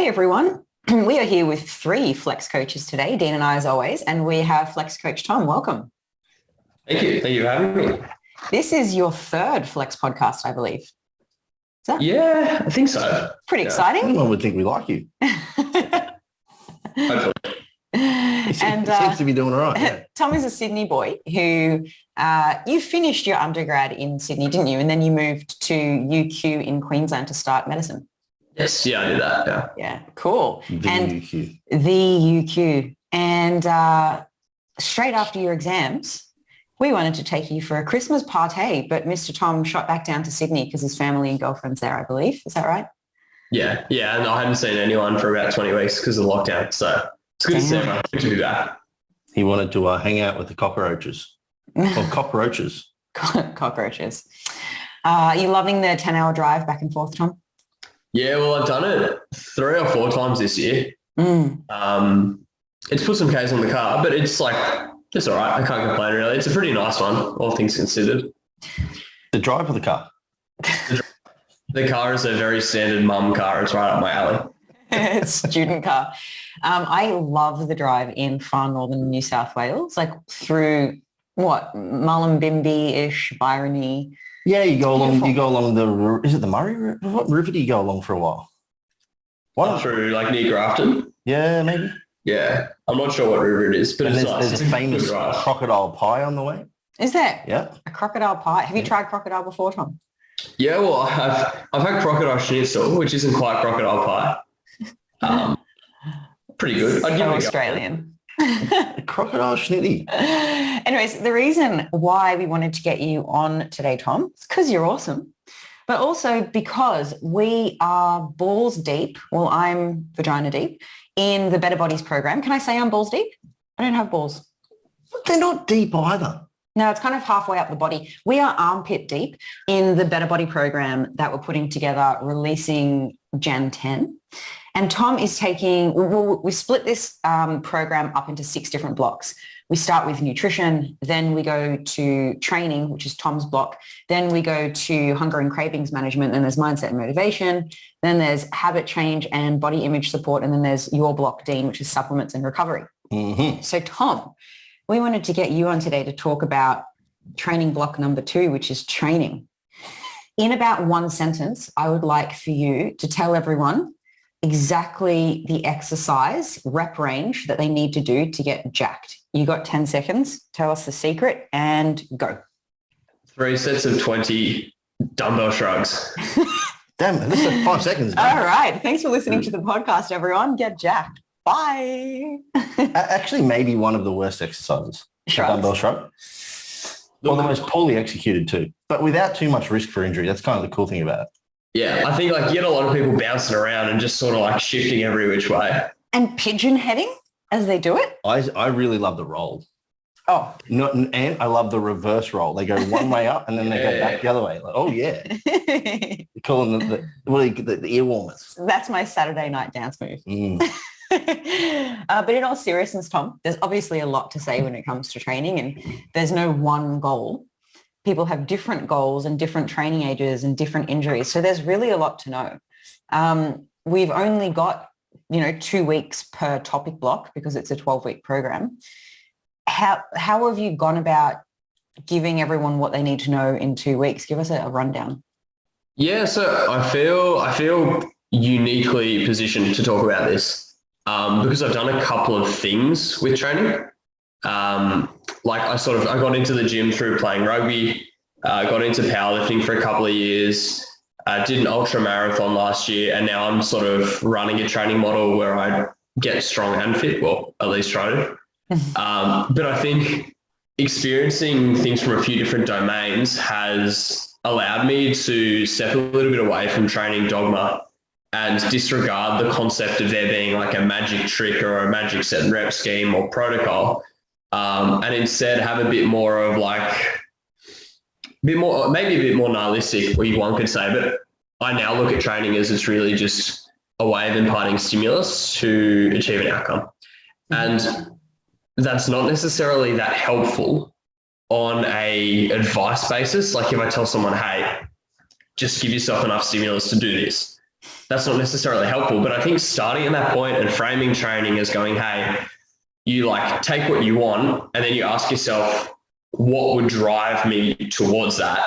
everyone. We are here with 3 Flex coaches today, Dean and I as always, and we have Flex coach Tom. Welcome. Thank you. Thank you for having me. This is your 3rd Flex podcast, I believe. Is that Yeah, I think so. pretty exciting? Anyone would think we like you. Hopefully. And seems to be doing all right. Yeah. Tom is a Sydney boy who you finished your undergrad in Sydney, didn't you? And then you moved to UQ in Queensland to start medicine. Yes, yeah, I did that. Yeah. Yeah, cool. The UQ. The UQ. And straight after your exams, we wanted to take you for a Christmas party, but Mr. Tom shot back down to Sydney because his family and girlfriend's there, I believe. Is that right? Yeah, and I hadn't seen anyone for about 20 weeks because of lockdown. So it's good to see everyone. Good to be back. He wanted to hang out with the cockroaches. Or cockroaches. Cockroaches. Are you loving the 10-hour drive back and forth, Tom? Yeah, well, I've done it 3 or 4 times this year. It's put some Ks on the car, but it's all right. I can't complain really. It's a pretty nice one, all things considered. The drive of the car? The car is a very standard mum car. It's right up my alley. It's student car. I love the drive in far northern New South Wales, like through Mullumbimby-ish, Byrony. Yeah, you go along the, is it the Murray River? What river do you go along for a while? Through near Grafton. Yeah, maybe. Yeah, I'm not sure what river it is, but it's nice. There's a famous crocodile pie on the way. Is there? Yeah. A crocodile pie. Have you tried crocodile before, Tom? Yeah, well, I've had crocodile schnitzel, which isn't quite crocodile pie. Pretty good. I'd give it Australian. Crocodile schnitty. Anyways, the reason why we wanted to get you on today, Tom, is because you're awesome, but also because we are balls deep. Well, I'm vagina deep in the Better Bodies program. Can I say I'm balls deep? I don't have balls. They're not deep either. No, it's kind of halfway up the body. We are armpit deep in the Better Body program that we're putting together, releasing Jan 10. And Tom is taking, we split this program up into 6 different blocks. We start with nutrition, then we go to training, which is Tom's block. Then we go to hunger and cravings management, and there's mindset and motivation. Then there's habit change and body image support. And then there's your block, Dean, which is supplements and recovery. Mm-hmm. So Tom, we wanted to get you on today to talk about training block number 2, which is training. In about 1 sentence, I would like for you to tell everyone exactly the exercise rep range that they need to do to get jacked. You got 10 seconds. Tell us the secret and go. 3 sets of 20 dumbbell shrugs. Damn it, this is 5 seconds. All right. Thanks for listening to the podcast, everyone. Get jacked. Bye. Actually, maybe one of the worst exercises. Shrugs. Dumbbell shrug. Well, the most poorly executed too, but without too much risk for injury. That's kind of the cool thing about it. Yeah, I think you get a lot of people bouncing around and just sort of shifting every which way. And pigeon heading as they do it. I really love the roll. Oh. And I love the reverse roll. They go one way up and then they go back the other way. Oh, yeah. You call them the ear warmers. That's my Saturday night dance move. But in all seriousness, Tom, there's obviously a lot to say when it comes to training, and there's no one goal. People have different goals and different training ages and different injuries. So there's really a lot to know. We've only got, 2 weeks per topic block because it's a 12-week program. How have you gone about giving everyone what they need to know in 2 weeks? Give us a rundown. Yeah, so I feel uniquely positioned to talk about this because I've done a couple of things with training. I got into the gym through playing rugby, got into powerlifting for a couple of years, did an ultra marathon last year, and now I'm sort of running a training model where I get strong and fit, well, at least try to. But I think experiencing things from a few different domains has allowed me to step a little bit away from training dogma and disregard the concept of there being a magic trick or a magic set and rep scheme or protocol. And instead have a bit more of maybe a bit more nihilistic, one could say, but I now look at training as it's really just a way of imparting stimulus to achieve an outcome. And that's not necessarily that helpful on a advice basis. If I tell someone, hey, just give yourself enough stimulus to do this, that's not necessarily helpful. But I think starting at that point and framing training as going, hey, you like take what you want and then you ask yourself, what would drive me towards that?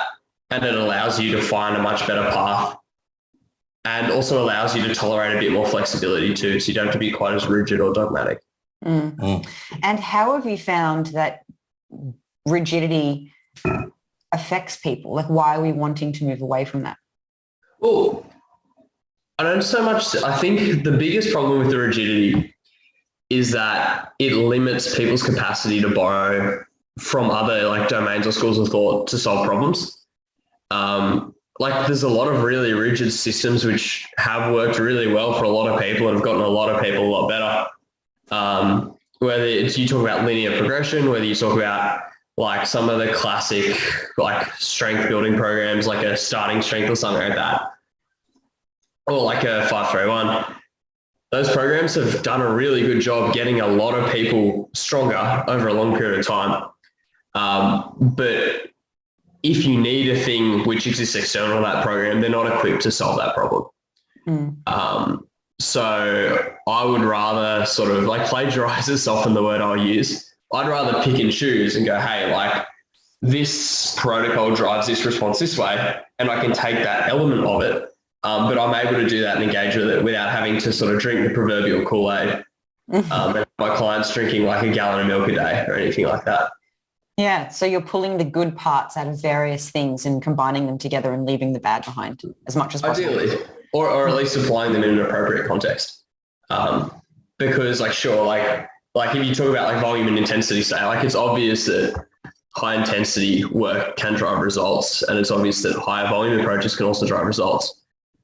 And it allows you to find a much better path and also allows you to tolerate a bit more flexibility too. So you don't have to be quite as rigid or dogmatic. And how have you found that rigidity affects people? Like, why are we wanting to move away from that? Well, I don't so much. I think the biggest problem with the rigidity is that it limits people's capacity to borrow from other like domains or schools of thought to solve problems. Like there's a lot of really rigid systems which have worked really well for a lot of people and have gotten a lot of people a lot better. Whether it's you talk about linear progression, whether you talk about like some of the classic like strength building programs, like a starting strength or something like that, or like a 5-3-1. Those programs have done a really good job getting a lot of people stronger over a long period of time. But if you need a thing which exists external to that program, they're not equipped to solve that problem. So I would rather sort of like plagiarize is often the word I'll use. I'd rather pick and choose and go, hey, like this protocol drives this response this way, and I can take that element of it. But I'm able to do that and engage with it without having to sort of drink the proverbial Kool-Aid. And my clients drinking like a gallon of milk a day or anything like that. Yeah. So you're pulling the good parts out of various things and combining them together and leaving the bad behind as much as possible. Ideally, or at least applying them in an appropriate context. Because like, sure, like if you talk about like volume and intensity, say, like it's obvious that high intensity work can drive results, and it's obvious that higher volume approaches can also drive results.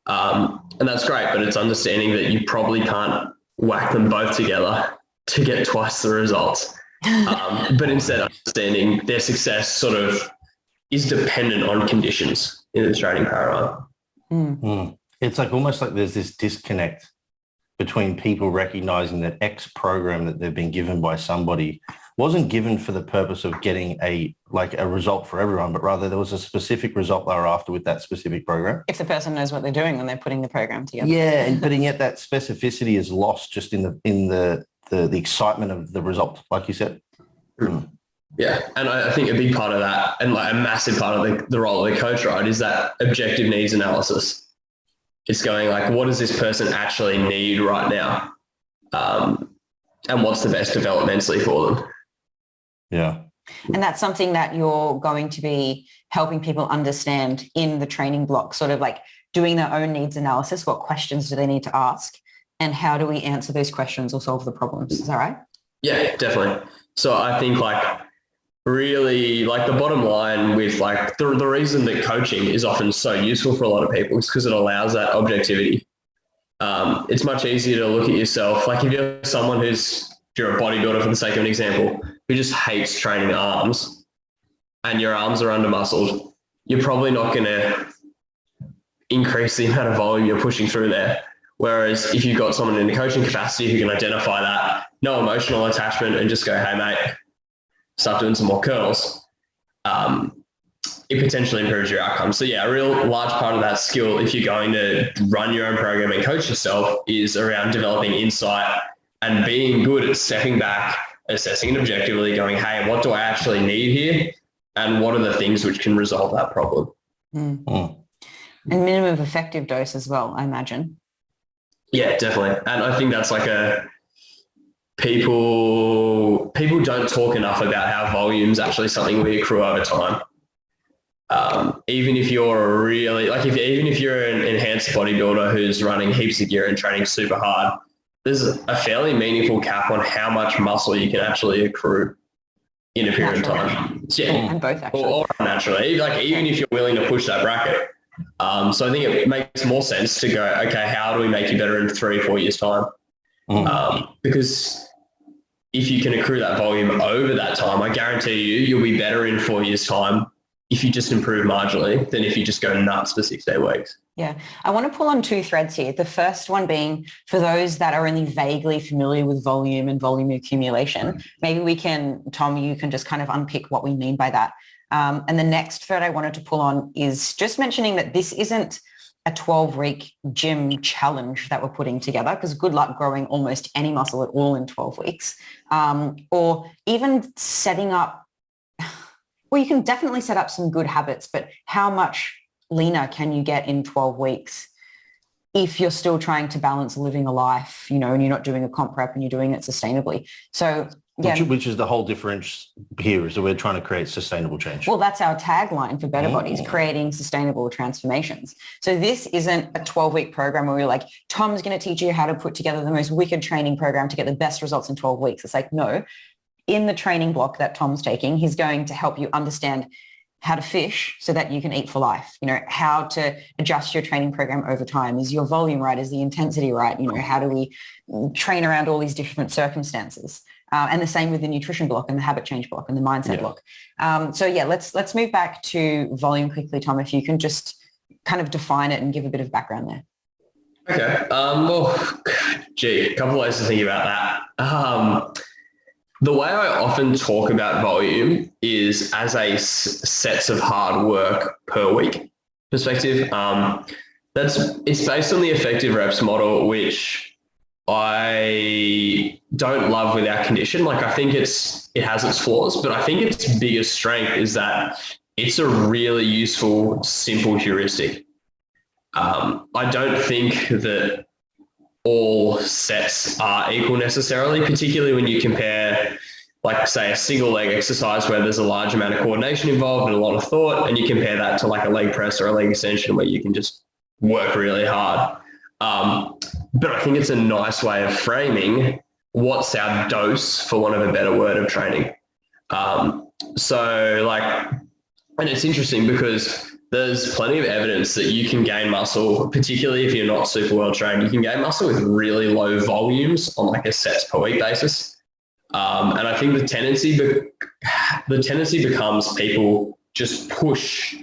And that's great, but it's understanding that you probably can't whack them both together to get twice the results. But instead understanding their success sort of is dependent on conditions in the training paradigm. It's like almost like there's this disconnect between people recognizing that X program that they've been given by somebody wasn't given for the purpose of getting a result for everyone, but rather there was a specific result they were after with that specific program. If the person knows what they're doing when they're putting the program together. Yeah, but yet that specificity is lost just in the excitement of the result, like you said. Yeah, and I think a big part of that, and like a massive part of the role of the coach, right, is that objective needs analysis. It's going like, what does this person actually need right now? And what's the best developmentally for them? Yeah. And that's something that you're going to be helping people understand in the training block, sort of like doing their own needs analysis. What questions do they need to ask? And how do we answer those questions or solve the problems? Is that right? Yeah, definitely. So I think like really like the bottom line with like the reason that coaching is often so useful for a lot of people is because it allows that objectivity. It's much easier to look at yourself. Like if you're someone if you're a bodybuilder for the sake of an example, who just hates training arms and your arms are under muscled, you're probably not going to increase the amount of volume you're pushing through there. Whereas if you've got someone in the coaching capacity who can identify that, no emotional attachment, and just go, hey, mate, start doing some more curls, it potentially improves your outcome. So yeah, a real large part of that skill, if you're going to run your own program and coach yourself, is around developing insight and being good at stepping back, assessing it objectively, going, hey, what do I actually need here? And what are the things which can resolve that problem? And minimum effective dose as well, I imagine. Yeah, definitely. And I think that's like people don't talk enough about how volume is actually something we accrue over time. Even if you're really even if you're an enhanced bodybuilder who's running heaps of gear and training super hard, there's a fairly meaningful cap on how much muscle you can actually accrue in a period of time. Yeah, and both actually. Or naturally, like even if you're willing to push that bracket. So I think it makes more sense to go, okay, how do we make you better in 3-4 years time? Because if you can accrue that volume over that time, I guarantee you'll be better in 4 years time if you just improve marginally than if you just go nuts for 6 day weeks. Yeah. I want to pull on two threads here. The first one being for those that are only vaguely familiar with volume and volume accumulation, maybe we can, Tom, you can just kind of unpick what we mean by that. And the next thread I wanted to pull on is just mentioning that this isn't a 12-week gym challenge that we're putting together, because good luck growing almost any muscle at all in 12 weeks, or even setting up, well, you can definitely set up some good habits, but how much leaner can you get in 12 weeks if you're still trying to balance living a life, and you're not doing a comp prep and you're doing it sustainably? So yeah. Which is the whole difference here, is that we're trying to create sustainable change. Well, that's our tagline for Better Bodies, creating sustainable transformations. So this isn't a 12-week program where we're like, Tom's going to teach you how to put together the most wicked training program to get the best results in 12 weeks. It's like, no, in the training block that Tom's taking, he's going to help you understand how to fish so that you can eat for life, how to adjust your training program over time. Is your volume right? Is the intensity right? How do we train around all these different circumstances? And the same with the nutrition block and the habit change block and the mindset block. So let's move back to volume quickly, Tom, if you can just kind of define it and give a bit of background there. Okay. A couple of ways to think about that. The way I often talk about volume is as a sets of hard work per week perspective. It's based on the effective reps model, which I don't love with our condition. Like, I think it has its flaws, but I think its biggest strength is that it's a really useful, simple heuristic. I don't think that all sets are equal necessarily, particularly when you compare, like, say, a single leg exercise where there's a large amount of coordination involved and a lot of thought, and you compare that to like a leg press or a leg extension where you can just work really hard. But I think it's a nice way of framing what's our dose, for want of a better word, of training. And it's interesting because there's plenty of evidence that you can gain muscle, particularly if you're not super well trained. You can gain muscle with really low volumes on like a sets per week basis. And I think the tendency becomes people just push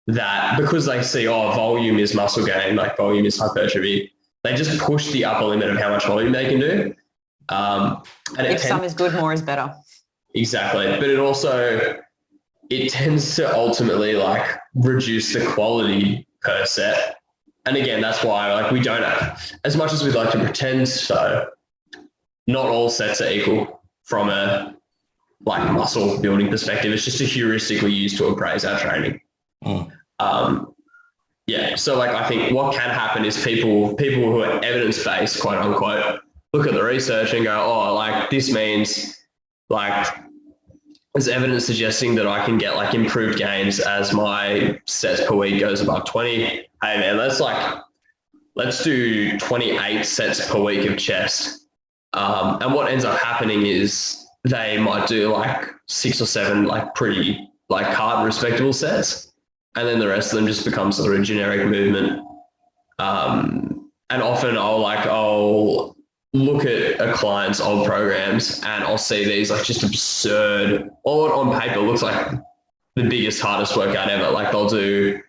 that because they see, volume is muscle gain, like volume is hypertrophy. They just push the upper limit of how much volume they can do. And if some is good, more is better. Exactly. But it tends to ultimately like reduce the quality per set. And again, that's why we don't have, as much as we'd like to pretend so, not all sets are equal from a muscle building perspective. It's just a heuristic we use to appraise our training. So I think what can happen is people who are evidence-based, quote unquote, look at the research and go, this means there's evidence suggesting that I can get improved gains as my sets per week goes above 20. Hey man, let's do 28 sets per week of chest. And what ends up happening is they might do 6 or 7 pretty hard respectable sets. And then the rest of them just become sort of a generic movement. And often I'll look at a client's old programs and I'll see these just absurd, or on paper looks like the biggest, hardest workout ever. They'll do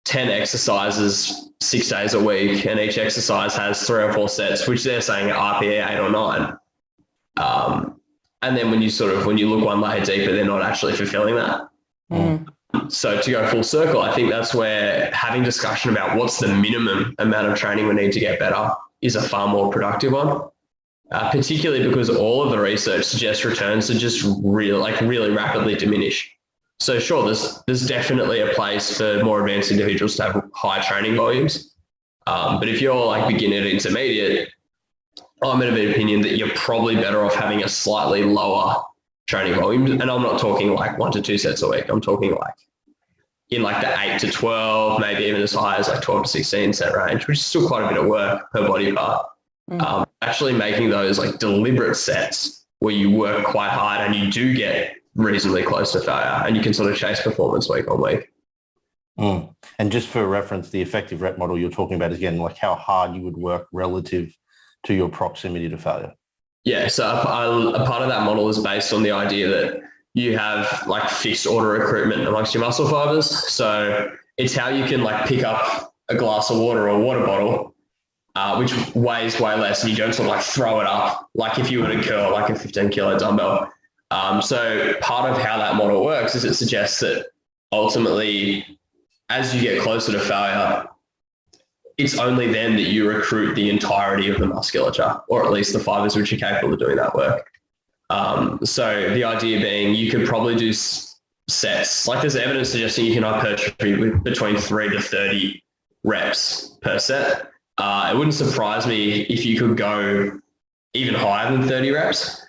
10 exercises 6 days a week, and each exercise has 3 or 4 sets, which they're saying are RPE 8 or 9. And then when you look one layer deeper, they're not actually fulfilling that. So to go full circle, I think that's where having discussion about what's the minimum amount of training we need to get better is a far more productive one, particularly because all of the research suggests returns to just really rapidly diminish. So sure, there's definitely a place for more advanced individuals to have high training volumes. But if you're beginner to intermediate, I'm of the opinion that you're probably better off having a slightly lower training volume. And I'm not talking 1 to 2 sets a week. I'm talking in the 8 to 12, maybe even as high as 12 to 16 set range, which is still quite a bit of work per body part. Actually making those deliberate sets where you work quite hard and you do get reasonably close to failure and you can sort of chase performance week on week. And just for reference, the effective rep model you're talking about is again how hard you would work relative to your proximity to failure. Yeah, so a part of that model is based on the idea that you have fixed order recruitment amongst your muscle fibers. So it's how you can pick up a glass of water or a water bottle, which weighs way less, and you don't sort of throw it up if you were to curl a 15 kilo dumbbell. So part of how that model works is it suggests that ultimately, as you get closer to failure, it's only then that you recruit the entirety of the musculature, or at least the fibers which are capable of doing that work. So the idea being you could probably do sets, like there's evidence suggesting you can hypertrophy with between 3 to 30 reps per set. It wouldn't surprise me if you could go even higher than 30 reps.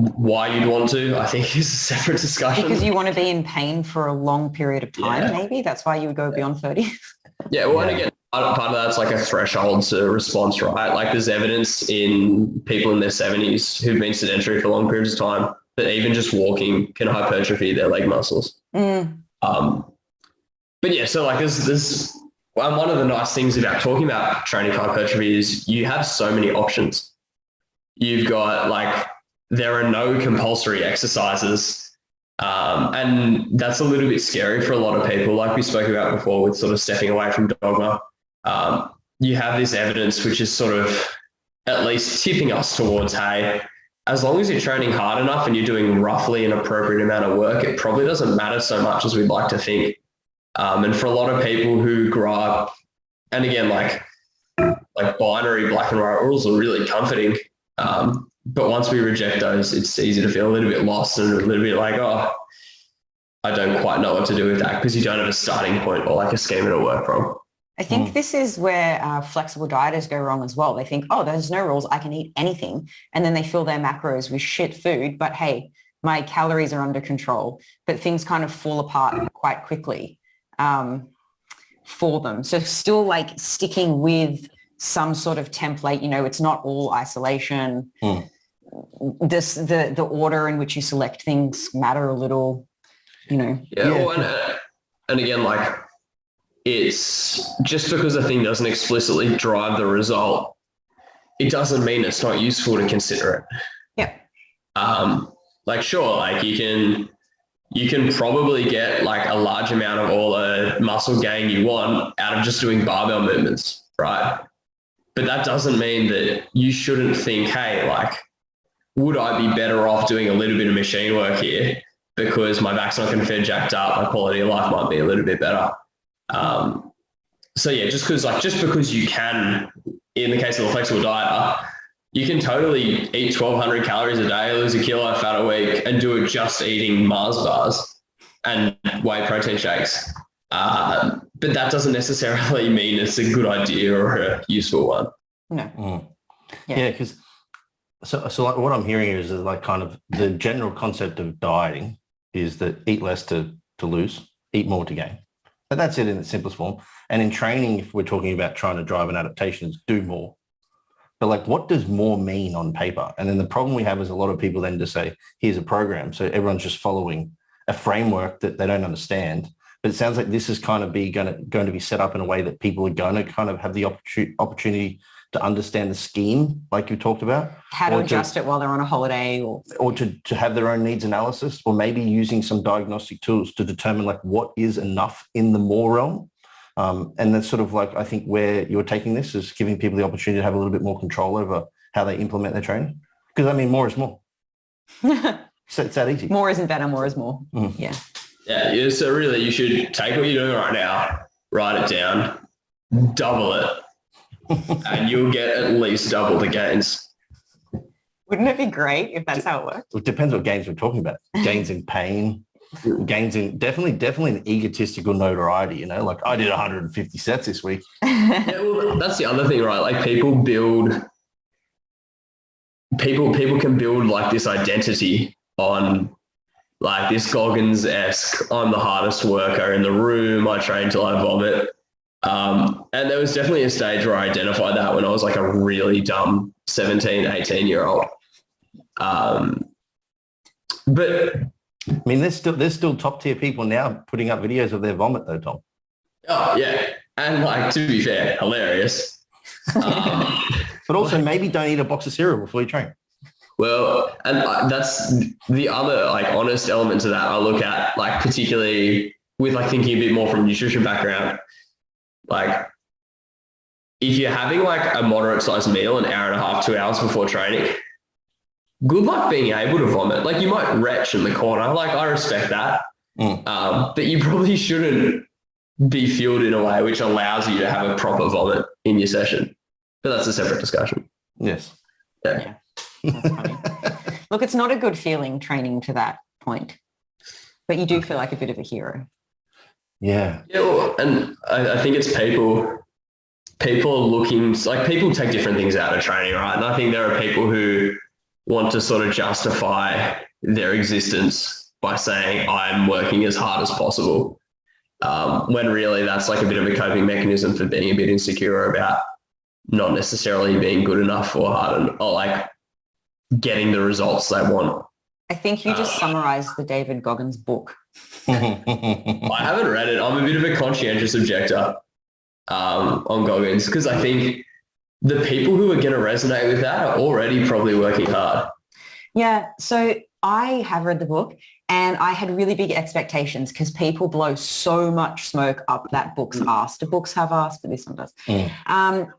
Why you'd want to, I think, is a separate discussion. Because you want to be in pain for a long period of time, maybe? That's why you would go beyond 30? Yeah, well, and again, part of that's like a threshold to response, right? Like there's evidence in people in their 70s who've been sedentary for long periods of time that even just walking can hypertrophy their leg muscles. But yeah, so like there's one of the nice things about talking about training for hypertrophy is you have so many options. You've got like, there are no compulsory exercises. And that's a little bit scary for a lot of people, like we spoke about before with sort of stepping away from dogma. You have this evidence which is sort of at least tipping us towards, hey, as long as you're training hard enough and you're doing roughly an appropriate amount of work, it probably doesn't matter so much as we'd like to think. And for a lot of people who grow up, and again, like binary black and white rules are really comforting. But once we reject those, it's easy to feel a little bit lost and a little bit like, oh, I don't quite know what to do with that, because you don't have a starting point or like a schema to work from. I think this is where flexible dieters go wrong as well. They think, oh, there's no rules, I can eat anything. And then they fill their macros with shit food, but hey, my calories are under control. But things kind of fall apart quite quickly for them. So still like sticking with some sort of template, it's not all isolation. The order in which you select things matter a little, Yeah. Well, and again, like it's just because a thing doesn't explicitly drive the result, it doesn't mean it's not useful to consider it. Yeah. Like sure, like you can probably get like a large amount of all the muscle gain you want out of just doing barbell movements, right? But that doesn't mean that you shouldn't think, hey, like, would I be better off doing a little bit of machine work here because my back's not going to feel jacked up, my quality of life might be a little bit better. So yeah, just because you can, in the case of the flexible dieter, you can totally eat 1,200 calories a day, lose a kilo of fat a week, and do it just eating Mars bars and whey protein shakes. But that doesn't necessarily mean it's a good idea or a useful one. No. Yeah, because so like what I'm hearing is like kind of the general concept of dieting is that eat less to lose, eat more to gain. But that's it in its simplest form. And in training, if we're talking about trying to drive an adaptation, is do more. But like, what does more mean on paper? And then the problem we have is a lot of people then just say, here's a program. So everyone's just following a framework that they don't understand. But it sounds like this is kind of going to be set up in a way that people are going to kind of have the opportunity to understand the scheme, like you talked about. How to adjust it while they're on a holiday, or to have their own needs analysis, or maybe using some diagnostic tools to determine like what is enough in the more realm. And that's sort of like, I think where you're taking this is giving people the opportunity to have a little bit more control over how they implement their training. Because I mean, more is more. So it's that easy. More isn't better, more is more. Mm. Yeah. Yeah, so really you should take what you're doing right now, write it down, double it, and you'll get at least double the gains. Wouldn't it be great if that's how it works? It depends what gains we're talking about. Gains in pain, gains in definitely an egotistical notoriety, like I did 150 sets this week. Yeah, well, that's the other thing, right? Like people can build like this identity on like this Goggins-esque, I'm the hardest worker in the room, I train till I vomit. And there was definitely a stage where I identified that when I was like a really dumb 17, 18-year-old. But I mean, there's still top tier people now putting up videos of their vomit though, Tom. Oh yeah. And like, to be fair, hilarious. But also maybe don't eat a box of cereal before you train. Well, and that's the other like honest element to that I look at, like particularly with like thinking a bit more from nutrition background. Like if you're having like a moderate sized meal an hour and a half, 2 hours before training, good luck being able to vomit. Like you might retch in the corner. Like I respect that. But you probably shouldn't be fueled in a way which allows you to have a proper vomit in your session. But that's a separate discussion. Yes. Yeah. That's funny. Look, it's not a good feeling training to that point, but you do feel like a bit of a hero. Yeah. Yeah, well, and I think it's people are looking, like people take different things out of training, right? And I think there are people who want to sort of justify their existence by saying I'm working as hard as possible. When really that's like a bit of a coping mechanism for being a bit insecure about not necessarily being good enough or hard or like getting the results they want. I think you just summarized the David Goggins book. I haven't read it. I'm a bit of a conscientious objector on Goggins because I think the people who are going to resonate with that are already probably working hard. Yeah. So I have read the book and I had really big expectations because people blow so much smoke up that book's ass. The books have ass, but this one does. And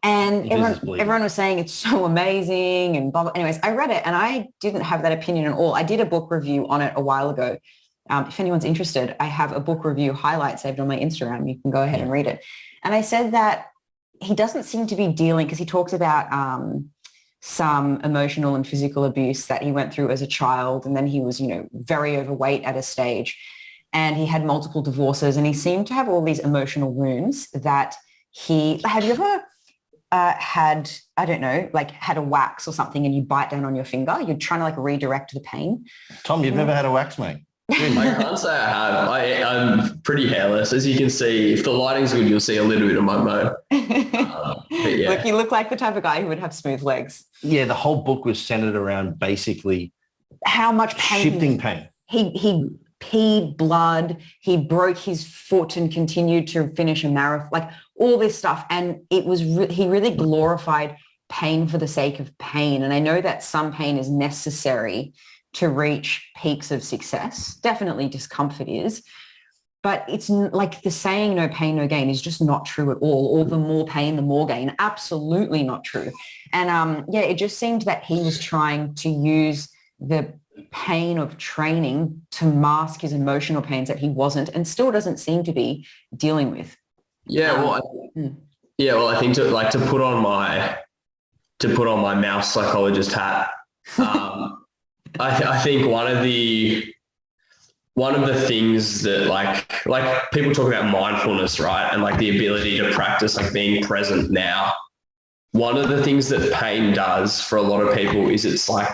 everyone was saying it's so amazing and blah, blah. Anyways, I read it and I didn't have that opinion at all. I did a book review on it a while ago. If anyone's interested, I have a book review highlight saved on my Instagram. You can go ahead and read it. And I said that he doesn't seem to be dealing, because he talks about some emotional and physical abuse that he went through as a child. And then he was, very overweight at a stage and he had multiple divorces and he seemed to have all these emotional wounds that have you ever had a wax or something and you bite down on your finger? You're trying to like redirect the pain. Tom, you've never had a wax, mate? I can't say I have. I'm pretty hairless. As you can see, if the lighting's good, you'll see a little bit of my mo. Yeah. Look, you look like the type of guy who would have smooth legs. Yeah, the whole book was centered around basically how much pain. Shifting pain. He peed blood. He broke his foot and continued to finish a marathon, like all this stuff. And it was he really glorified pain for the sake of pain. And I know that some pain is necessary to reach peaks of success. Definitely discomfort is, but it's like the saying no pain, no gain is just not true at all. Or the more pain, the more gain. Absolutely not true. And it just seemed that he was trying to use the pain of training to mask his emotional pains that he wasn't and still doesn't seem to be dealing with. I think to put on my mouse psychologist hat, I think one of the things that like people talk about mindfulness, right? And like the ability to practice like being present now. One of the things that pain does for a lot of people is it's like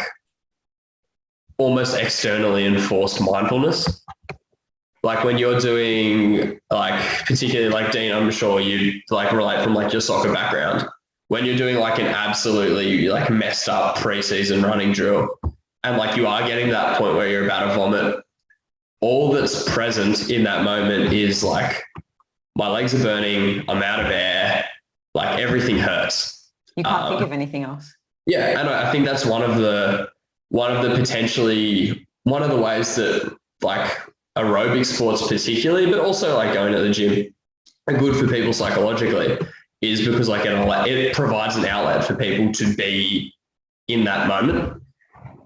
almost externally enforced mindfulness. Like when you're doing like, particularly like Dean, I'm sure you like relate from like your soccer background. When you're doing like an absolutely like messed up preseason running drill, and like you are getting to that point where you're about to vomit, all that's present in that moment is like, my legs are burning, I'm out of air, like everything hurts. You can't think of anything else. Yeah. And I think that's one of the ways that like aerobic sports particularly, but also like going to the gym are good for people psychologically, is because like it provides an outlet for people to be in that moment.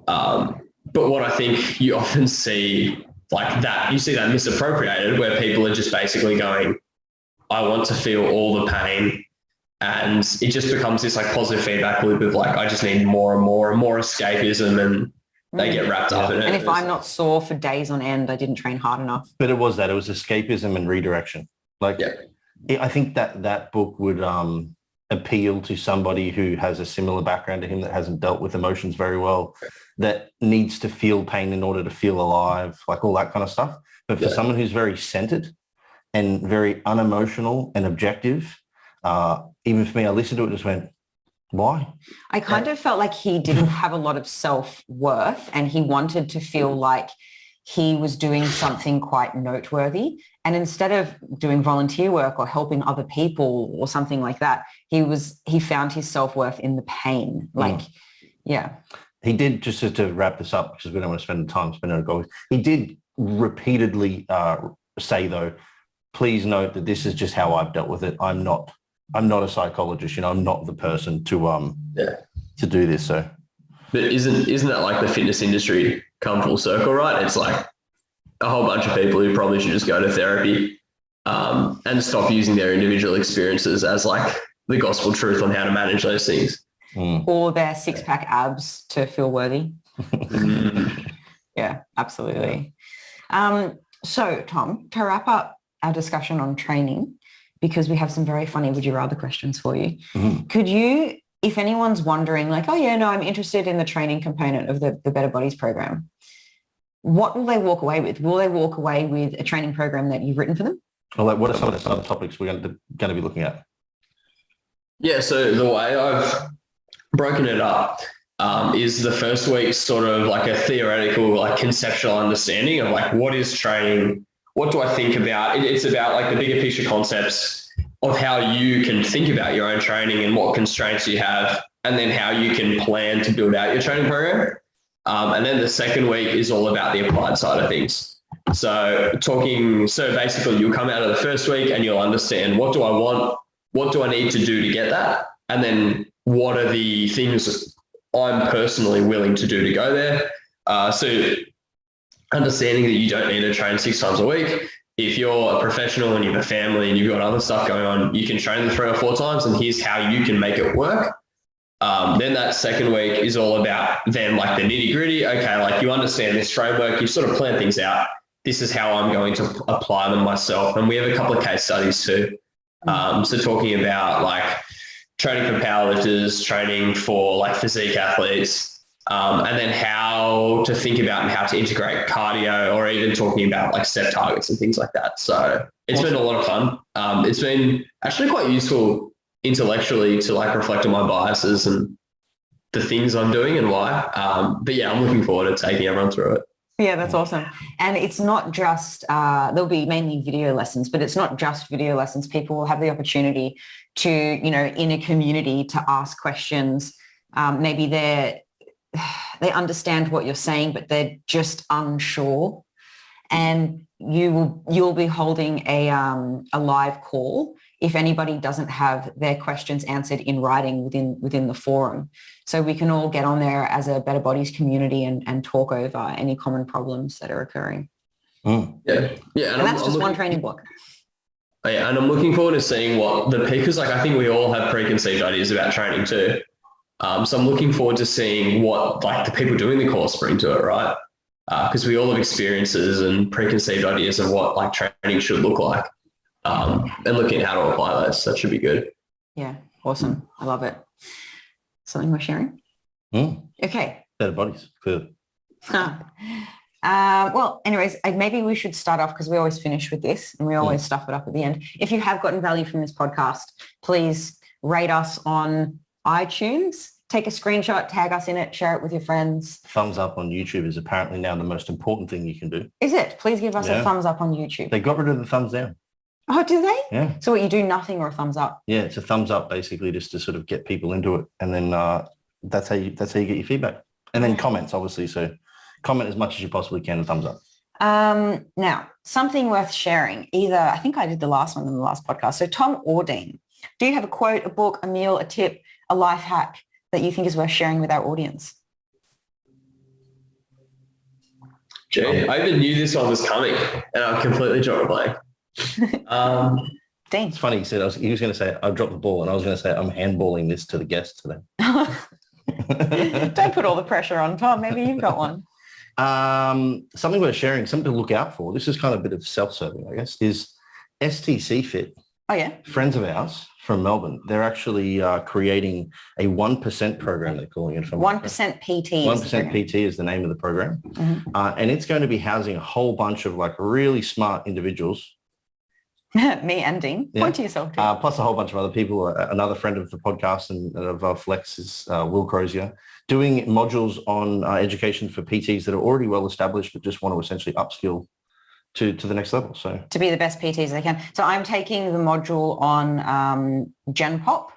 But what I think you often see like that, you see that misappropriated where people are just basically going, I want to feel all the pain. And it just becomes this like positive feedback loop of like, I just need more and more and more escapism, and they get wrapped up in it. And if I'm not sore for days on end, I didn't train hard enough. But it was escapism and redirection. I think that book would appeal to somebody who has a similar background to him, that hasn't dealt with emotions very well, that needs to feel pain in order to feel alive, like all that kind of stuff. But for someone who's very centered and very unemotional and objective, even for me, I listened to it and just went, why? I kind of felt like he didn't have a lot of self-worth and he wanted to feel like he was doing something quite noteworthy. And instead of doing volunteer work or helping other people or something like that, he found his self-worth in the pain. He did, just to wrap this up, because we don't want to spend the time spending on goals, he did repeatedly say, though, please note that this is just how I've dealt with it. I'm not a psychologist, I'm not the person to do this. So, but isn't that like the fitness industry come full circle, right? It's like a whole bunch of people who probably should just go to therapy and stop using their individual experiences as like the gospel truth on how to manage those things. Or their six-pack abs to feel worthy. Yeah, absolutely. So, Tom, to wrap up our discussion on training, because we have some very funny would you rather questions for you, could you, if anyone's wondering like, oh yeah, no, I'm interested in the training component of the Better Bodies program, what will they walk away with? Will they walk away with a training program that you've written for them? Well, like, what are some of the other topics we're going to be looking at? Yeah, so the way I've broken it up is the first week sort of like a theoretical, like conceptual understanding of like what is training, what do I think about? It's about like the bigger picture concepts of how you can think about your own training and what constraints you have, and then how you can plan to build out your training program. And then the second week is all about the applied side of things. So basically you'll come out of the first week and you'll understand, what do I want? What do I need to do to get that? And then what are the things I'm personally willing to do to go there? So understanding that you don't need to train 6 times a week. If you're a professional and you have a family and you've got other stuff going on, you can train them 3 or 4 times, and here's how you can make it work. Then that second week is all about then like the nitty gritty. Okay, like you understand this framework, you sort of plan things out. This is how I'm going to apply them myself. And we have a couple of case studies too. So talking about like training for powerlifters, training for like physique athletes, and then how to think about and how to integrate cardio, or even talking about like step targets and things like that. So it's been a lot of fun. It's been actually quite useful intellectually to like reflect on my biases and the things I'm doing and why. But yeah, I'm looking forward to taking everyone through it. Yeah, that's awesome. And it's not just, there'll be mainly video lessons, but it's not just video lessons. People will have the opportunity to, you know, in a community to ask questions. Maybe they understand what you're saying, but they're just unsure. And you'll be holding a live call if anybody doesn't have their questions answered in writing within the forum. So we can all get on there as a Better Bodies community and talk over any common problems that are occurring. Yeah. And that's just one training block. Yeah, and I'm looking forward to seeing what because like I think we all have preconceived ideas about training too. So I'm looking forward to seeing what like the people doing the course bring to it, right? Because we all have experiences and preconceived ideas of what like training should look like. And looking at how to apply those. That should be good. Yeah, awesome. I love it. Something we're sharing? Okay. Better Bodies, clearly. Well, anyways, maybe we should start off, because we always finish with this and we always stuff it up at the end. If you have gotten value from this podcast, please rate us on iTunes. Take a screenshot, tag us in it, share it with your friends. Thumbs up on YouTube is apparently now the most important thing you can do. Is it? Please give us a thumbs up on YouTube. They got rid of the thumbs down. Oh, do they? Yeah. So what, you do nothing or a thumbs up? Yeah, it's a thumbs up basically, just to sort of get people into it. And then that's how you get your feedback. And then comments, obviously. So comment as much as you possibly can and thumbs up. Now, something worth sharing. Either, I think I did the last one in the last podcast. So Tom or Dean, do you have a quote, a book, a meal, a tip, a life hack that you think is worth sharing with our audience? Gee, I even knew this one was coming and I completely dropped a blank. Dean. It's funny, he said he was going to say I dropped the ball, and I was going to say I'm handballing this to the guests today. Don't put all the pressure on Tom. Maybe you've got one. Something worth sharing, something to look out for. This is kind of a bit of self-serving, I guess, is STC Fit. Oh, yeah. Friends of ours from Melbourne. They're actually creating a 1% program, they're calling it. 1% PT. 1% PT is the name of the program. Mm-hmm. And it's going to be housing a whole bunch of like really smart individuals. Me and Dean. Yeah. Point to yourself, too. Plus a whole bunch of other people. Another friend of the podcast and of Flex is Will Crozier, doing modules on education for PTs that are already well established but just want to essentially upskill to the next level. So to be the best PTs they can. So I'm taking the module on Gen Pop,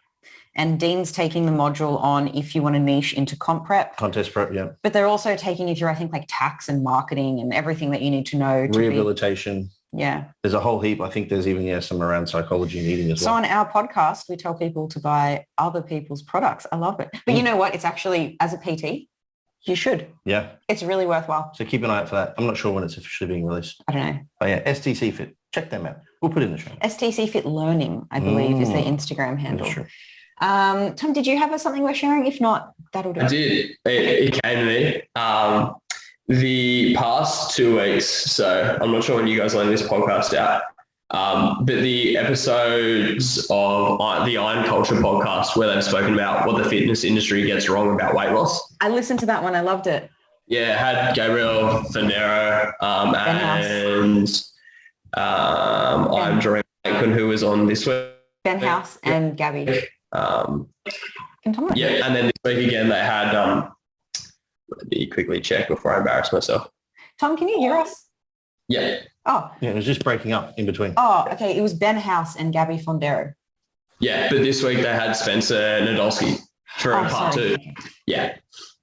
and Dean's taking the module on if you want to niche into comp prep. Contest prep, yeah. But they're also taking you through, I think, like tax and marketing and everything that you need to know. Rehabilitation. Yeah. There's a whole heap. I think there's even, some around psychology and eating as well. So on our podcast, we tell people to buy other people's products. I love it. But you know what? It's actually, as a PT, You should. Yeah. It's really worthwhile. So keep an eye out for that. I'm not sure when it's officially being released. I don't know. But yeah, STC Fit. Check them out. We'll put it in the show. STC Fit Learning, I believe, is their Instagram handle. Sure. Tom, did you have something worth sharing? If not, that'll do. I did. It came to me. The past 2 weeks, so I'm not sure when you guys learn this podcast out, but the episodes of the Iron Culture podcast where they've spoken about what the fitness industry gets wrong about weight loss. I listened to that one. I loved it. Yeah, it had Gabriel Fernero and I'm drawing a blank who was on this week. Ben House and Gabby. And then this week again they had let me quickly check before I embarrass myself. Tom, can you hear us? Yeah. Oh. Yeah, it was just breaking up in between. Oh, okay. It was Ben House and Gabby Fondero. Yeah, but this week they had Spencer Nadolski for part 2. Yeah.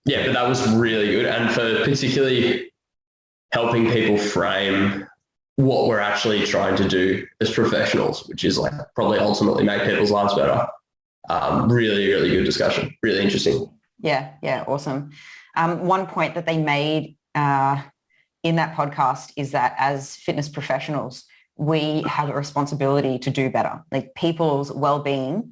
Yeah, but that was really good. And for particularly helping people frame what we're actually trying to do as professionals, which is like probably ultimately make people's lives better. Really, really good discussion. Really interesting. Yeah, awesome. One point that they made in that podcast is that as fitness professionals, we have a responsibility to do better. Like people's well-being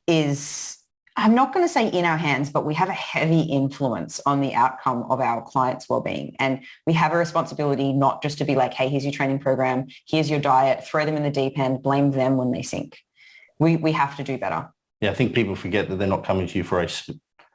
is, I'm not going to say in our hands, but we have a heavy influence on the outcome of our clients' well-being. And we have a responsibility not just to be like, hey, here's your training program, here's your diet, throw them in the deep end, blame them when they sink. We have to do better. Yeah, I think people forget that they're not coming to you for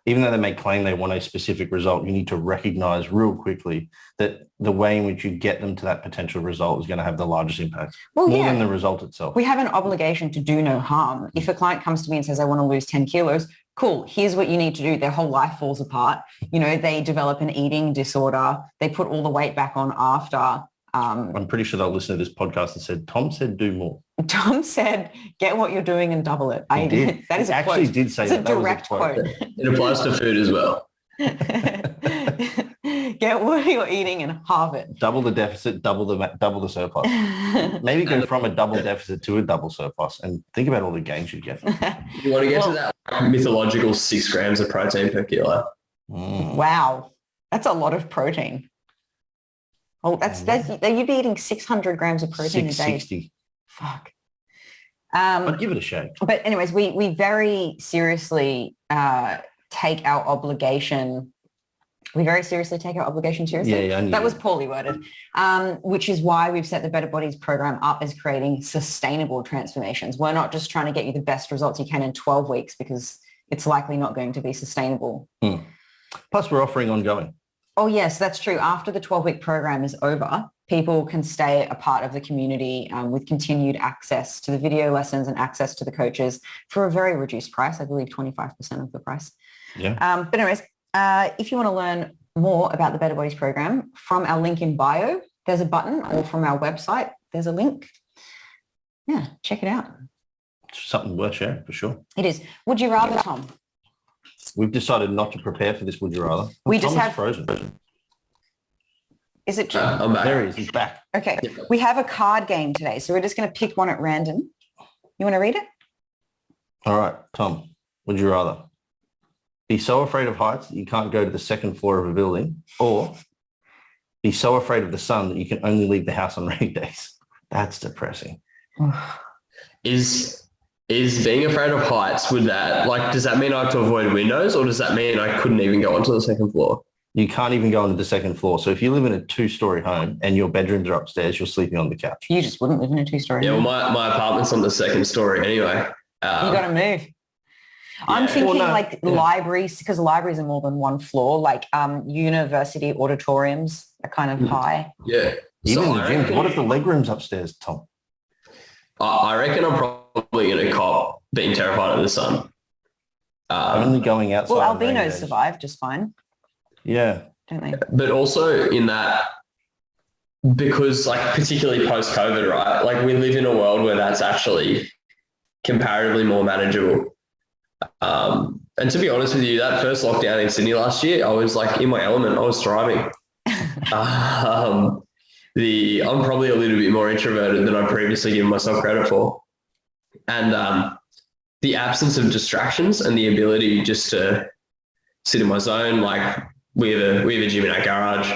even though they may claim they want a specific result, you need to recognize real quickly that the way in which you get them to that potential result is going to have the largest impact, more than the result itself. We have an obligation to do no harm. If a client comes to me and says, I want to lose 10 kilos, cool, here's what you need to do. Their whole life falls apart. You know, they develop an eating disorder. They put all the weight back on after. I'm pretty sure they'll listen to this podcast and said, Tom said do more. Tom said, get what you're doing and double it. He did. That is a quote. Actually did say it's that. a direct quote. It applies to food as well. Get what you're eating and halve it. Double the deficit, double the surplus. Maybe go from a double deficit to a double surplus and think about all the gains you get. You want to get to that mythological 6 grams of protein per kilo. Wow. That's a lot of protein. Oh, that's you'd be eating 600 grams of protein a day. 660. Fuck. I'd give it a shake. But anyways, we very seriously take our obligation. We very seriously take our obligation seriously. Yeah, that was poorly worded, which is why we've set the Better Bodies program up as creating sustainable transformations. We're not just trying to get you the best results you can in 12 weeks because it's likely not going to be sustainable. Plus, we're offering ongoing. Oh, yes, that's true. After the 12-week program is over, people can stay a part of the community with continued access to the video lessons and access to the coaches for a very reduced price, I believe 25% of the price. Yeah. But anyways, if you want to learn more about the Better Bodies program, from our link in bio, there's a button, or from our website, there's a link. Yeah, check it out. It's something worth sharing for sure. It is. Would you rather, Tom? We've decided not to prepare for this, would you rather? We just have frozen. Is it true? I'm back. There he is. He's back. Okay. We have a card game today, so we're just going to pick one at random. You want to read it? All right, Tom, would you rather be so afraid of heights that you can't go to the second floor of a building, or be so afraid of the sun that you can only leave the house on rainy days? That's depressing. Is being afraid of heights, does that mean I have to avoid windows, or does that mean I couldn't even go onto the second floor? You can't even go onto the second floor. So if you live in a 2-story home and your bedrooms are upstairs, you're sleeping on the couch. You just wouldn't live in a 2-story home. Yeah, well, my apartment's on the second story anyway. You got to move. I'm thinking libraries, because libraries are more than one floor, like university auditoriums are kind of high. Yeah. Even the gyms. What if the leg room's upstairs, Tom? I reckon I'm probably going to cop being terrified of the sun. Only going outside. Well, albinos survive just fine. Yeah. Don't they? But also in that, because particularly post-COVID, right? We live in a world where that's actually comparatively more manageable. And to be honest with you, that first lockdown in Sydney last year, I was in my element. I was thriving. I'm probably a little bit more introverted than I'd previously given myself credit for. And the absence of distractions and the ability just to sit in my zone, we have a gym in our garage.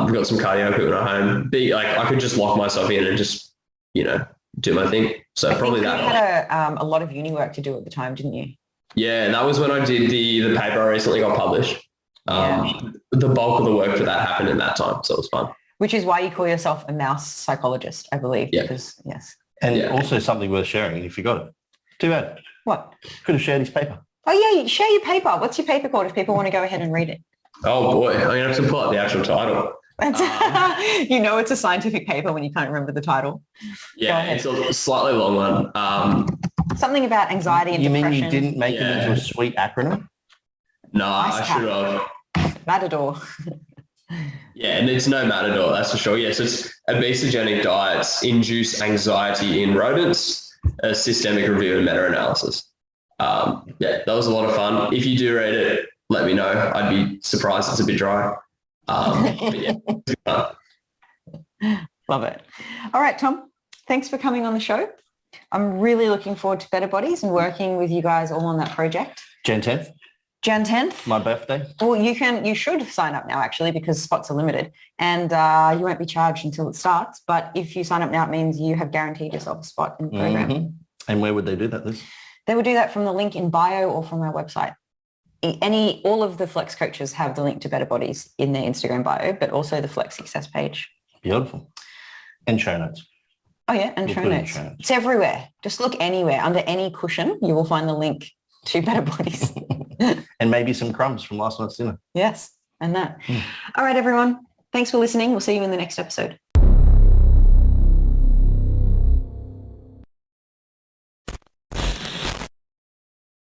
We've got some cardio equipment at home. I could just lock myself in and just, do my thing. So probably that. You had a lot of uni work to do at the time, didn't you? Yeah, and that was when I did the paper I recently got published. The bulk of the work for that happened in that time, so it was fun. Which is why you call yourself a mouse psychologist, I believe. Yeah. Because, yes. And also something worth sharing, if you got it. Too bad. What? Could have shared his paper. Oh, yeah, share your paper. What's your paper called if people want to go ahead and read it? Oh, boy. I'm going to have to pull up the actual title. It's a scientific paper when you can't remember the title. Yeah, it's a slightly long one. Something about anxiety and depression. You mean you didn't make it into a sweet acronym? No, I should have. Matador. Yeah, and it's no Matador, that's for sure. Yes, it's obesogenic diets induce anxiety in rodents, a systemic review and meta-analysis. That was a lot of fun. If you do read it, let me know. I'd be surprised it's a bit dry. But yeah. Love it. All right, Tom, thanks for coming on the show. I'm really looking forward to Better Bodies and working with you guys all on that project. Jan 10th? Jan 10th. My birthday. Well, you should sign up now actually because spots are limited and you won't be charged until it starts. But if you sign up now, it means you have guaranteed yourself a spot in the program. Mm-hmm. And where would they do that, Liz? They will do that from the link in bio or from our website. All of the Flex coaches have the link to Better Bodies in their Instagram bio, but also the Flex Success page. Beautiful. And show notes. Oh yeah, and show notes. It's everywhere. Just look anywhere. Under any cushion, you will find the link to Better Bodies. And maybe some crumbs from last night's dinner. Yes, and that. All right, everyone. Thanks for listening. We'll see you in the next episode.